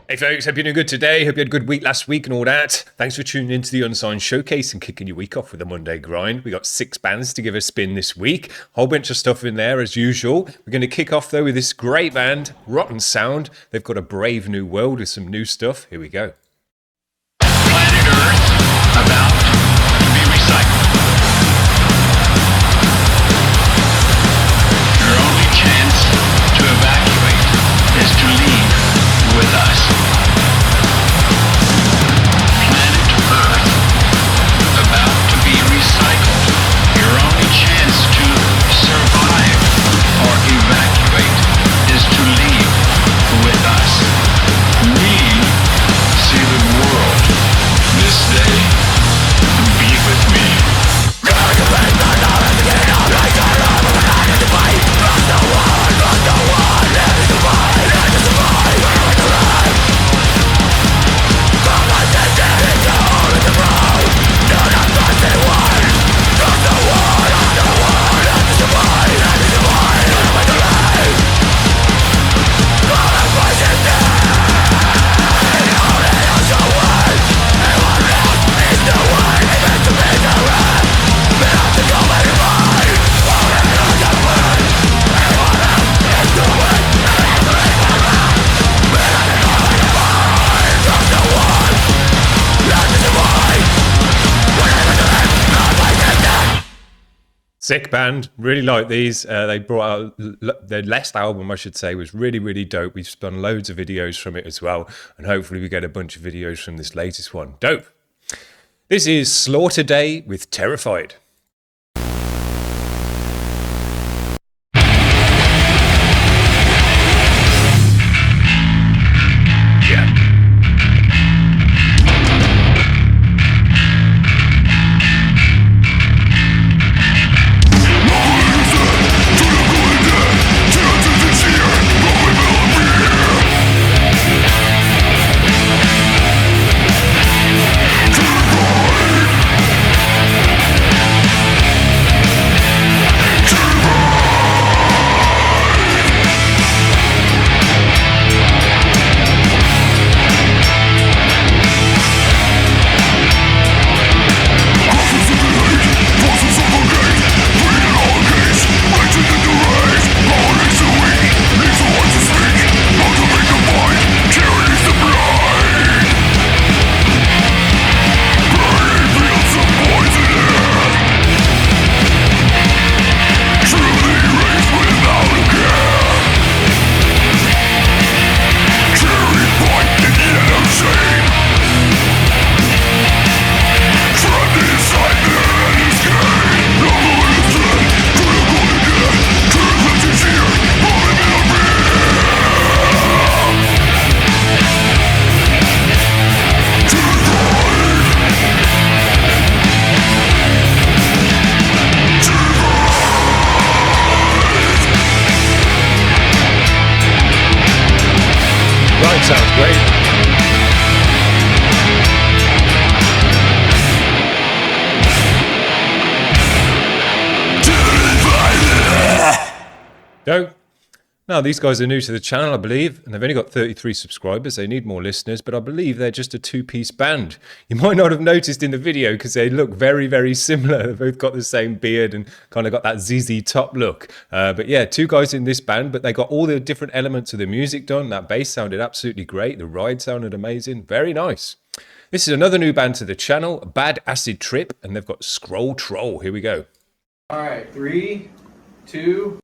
Hey folks, hope you're doing good today. Hope you had a good week last week and all that. Thanks for tuning into the Unsigned Showcase and kicking your week off with a Monday grind. We got 6 bands to give a spin this week. Whole bunch of stuff in there as usual. We're going to kick off though with this great band, Rotten Sound. They've got a brave new world with some new stuff. Here we go. Planet Earth about to be recycled. Your only chance to evacuate is to leave with us. Planet Earth about to be recycled. Your only chance to survive or evacuate is to leave with us. Leave, see the world this day, be with me. Sick band, really like these. They brought out their last album, I should say, was really, really dope. We've spun loads of videos from it as well, and hopefully we get a bunch of videos from this latest one. Dope. This is Slaughterday with Terrified. Sounds great. Go. Now, these guys are new to the channel, I believe, and they've only got 33 subscribers. They need more listeners, but I believe they're just a 2-piece band. You might not have noticed in the video because they look very, very similar. They've both got the same beard and kind of got that ZZ Top look. But yeah, 2 guys in this band, but they got all the different elements of the music done. That bass sounded absolutely great. The ride sounded amazing. Very nice. This is another new band to the channel, Bad Acid Trip, and they've got Scroll Troll. Here we go. All right, 3, 2...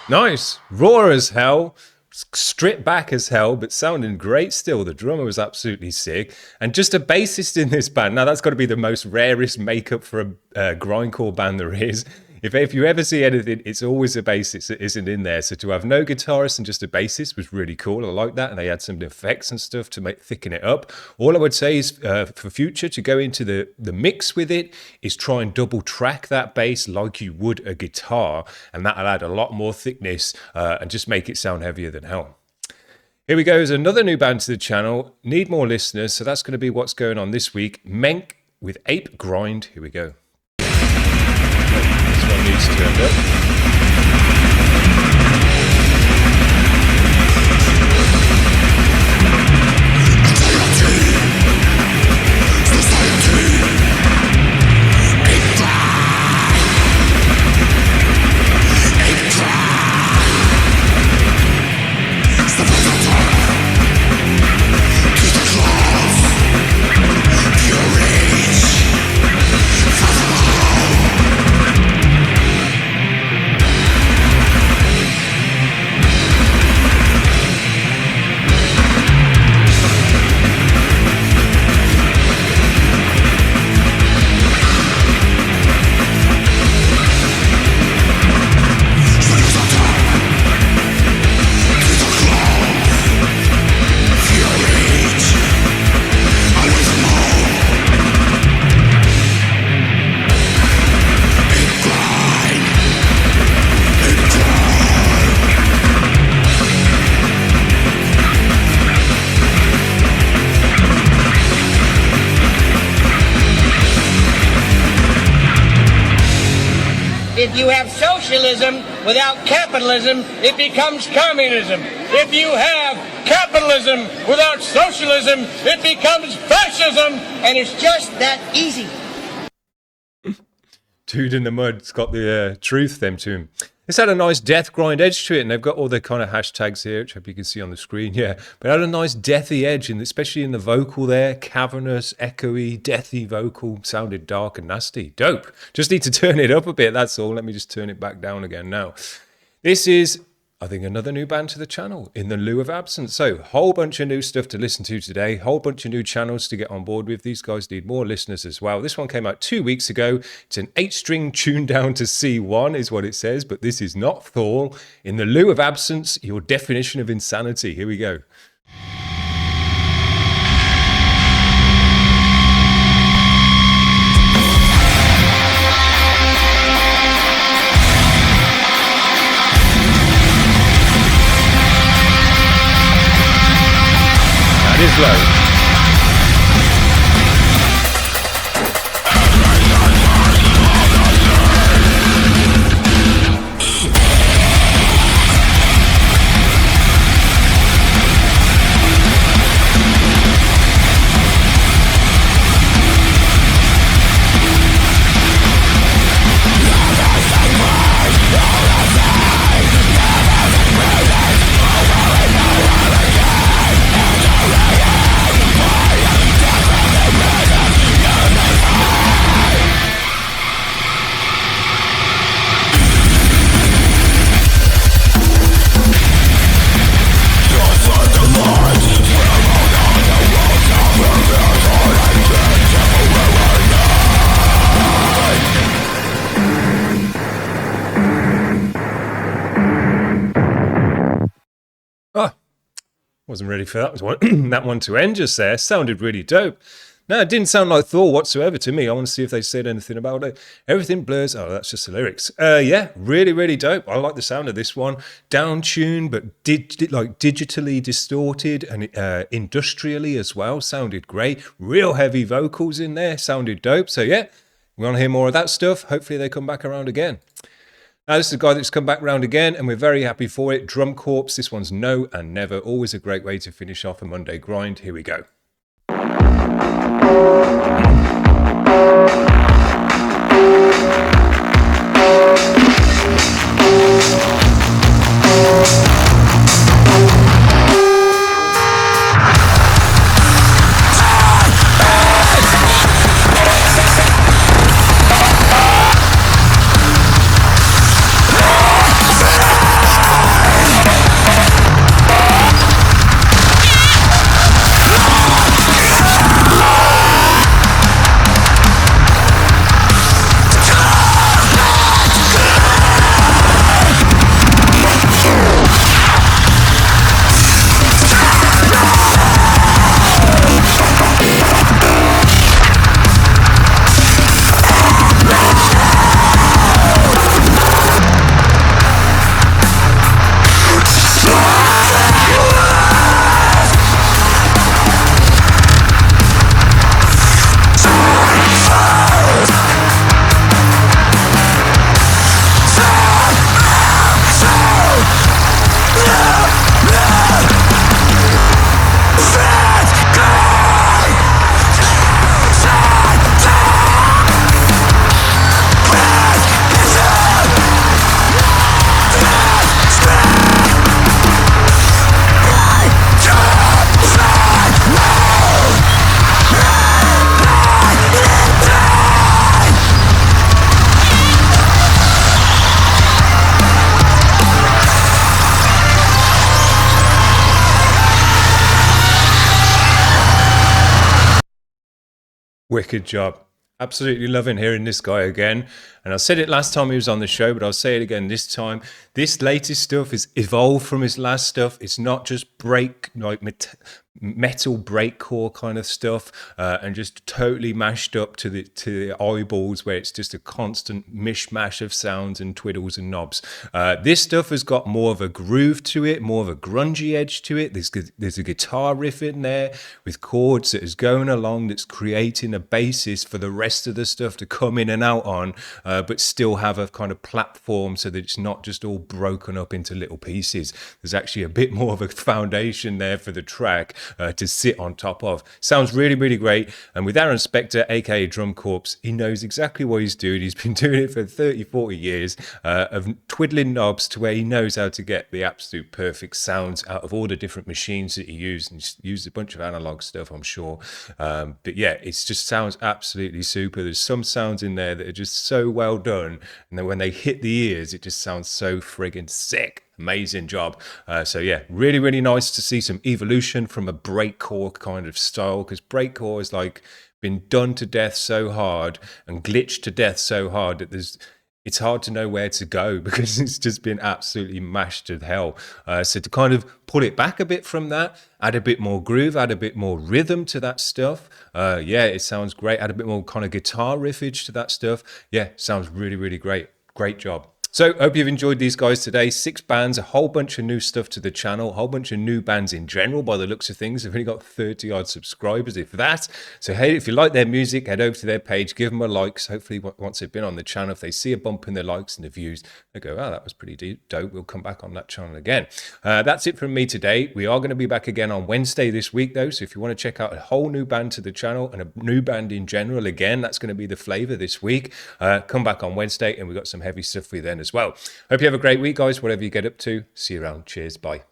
Nice. Raw as hell. Stripped back as hell, but sounding great still. The drummer was absolutely sick. And just a bassist in this band. Now, that's got to be the most rarest makeup for a grindcore band there is. If you ever see anything, it's always a bassist that isn't in there. So to have no guitarist and just a bassist was really cool. I like that. And they had some effects and stuff to thicken it up. All I would say is for future, to go into the mix with it, is try and double track that bass like you would a guitar. And that'll add a lot more thickness and just make it sound heavier than hell. Here we go. There's another new band to the channel. Need more listeners. So that's going to be what's going on this week. MENK with Ape Grind. Here we go. This one needs turned up. If you have socialism without capitalism, it becomes communism. If you have capitalism without socialism, it becomes fascism. And it's just that easy. Dude in the Mud's got the truth them to him. It's had a nice death grind edge to it, and they've got all the kind of hashtags here, which I hope you can see on the screen. Yeah, but it had a nice deathy edge, and especially in the vocal there, cavernous, echoey, deathy vocal, sounded dark and nasty. Dope. Just need to turn it up a bit, that's all. Let me just turn it back down again now. This is, I think, another new band to the channel in the lieu of absence. So, whole bunch of new stuff to listen to today, whole bunch of new channels to get on board with. These guys need more listeners as well. This one came out 2 weeks ago. It's an 8-string tuned down to C1 is what it says, but this is not Thor. In the lieu of absence, your definition of insanity. Here we go. Is low. Wasn't ready for that one. That one to end just there. Sounded really dope. No, it didn't sound like Thor whatsoever to me. I want to see if they said anything about it. Everything blurs. Oh, that's just the lyrics. Yeah, really, really dope. I like the sound of this one. Down tuned, but like digitally distorted and industrially as well. Sounded great. Real heavy vocals in there. Sounded dope. So yeah, we want to hear more of that stuff. Hopefully they come back around again. Now, this is a guy that's come back round again, and we're very happy for it. Drumcorps, this one's No and Never. Always a great way to finish off a Monday grind. Here we go. Wicked job. Absolutely loving hearing this guy again. And I said it last time he was on the show, but I'll say it again this time. This latest stuff is evolved from his last stuff. It's not just metal breakcore kind of stuff, and just totally mashed up to the eyeballs, where it's just a constant mishmash of sounds and twiddles and knobs. This stuff has got more of a groove to it, more of a grungy edge to it. There's a guitar riff in there with chords that is going along, that's creating a basis for the rest of the stuff to come in and out on, but still have a kind of platform so that it's not just all broken up into little pieces. There's actually a bit more of a foundation there for the track to sit on top of. Sounds really, really great. And with Aaron Spector, aka Drumcorps, he knows exactly what he's doing. He's been doing it for 30, 40 years of twiddling knobs to where he knows how to get the absolute perfect sounds out of all the different machines that he used. And he's used a bunch of analog stuff, I'm sure. But yeah, it just sounds absolutely super. There's some sounds in there that are just so well done. And then when they hit the ears, it just sounds so friggin' sick. Amazing job. So yeah, really, really nice to see some evolution from a breakcore kind of style, because breakcore is like been done to death so hard and glitched to death so hard that it's hard to know where to go, because it's just been absolutely mashed to hell. So to kind of pull it back a bit from that, add a bit more groove, add a bit more rhythm to that stuff. Yeah, it sounds great. Add a bit more kind of guitar riffage to that stuff. Yeah, sounds really, really great. Great job. So hope you've enjoyed these guys today. 6 bands, a whole bunch of new stuff to the channel, a whole bunch of new bands in general by the looks of things. They've only got 30 odd subscribers, if that. So hey, if you like their music, head over to their page, give them a like. So hopefully once they've been on the channel, if they see a bump in the likes and the views, they go, oh, that was pretty dope. We'll come back on that channel again. That's it from me today. We are going to be back again on Wednesday this week though. So if you want to check out a whole new band to the channel and a new band in general, again, that's going to be the flavor this week. Come back on Wednesday and we've got some heavy stuff for you then as well. Hope you have a great week, guys, whatever you get up to. See you around. Cheers. Bye.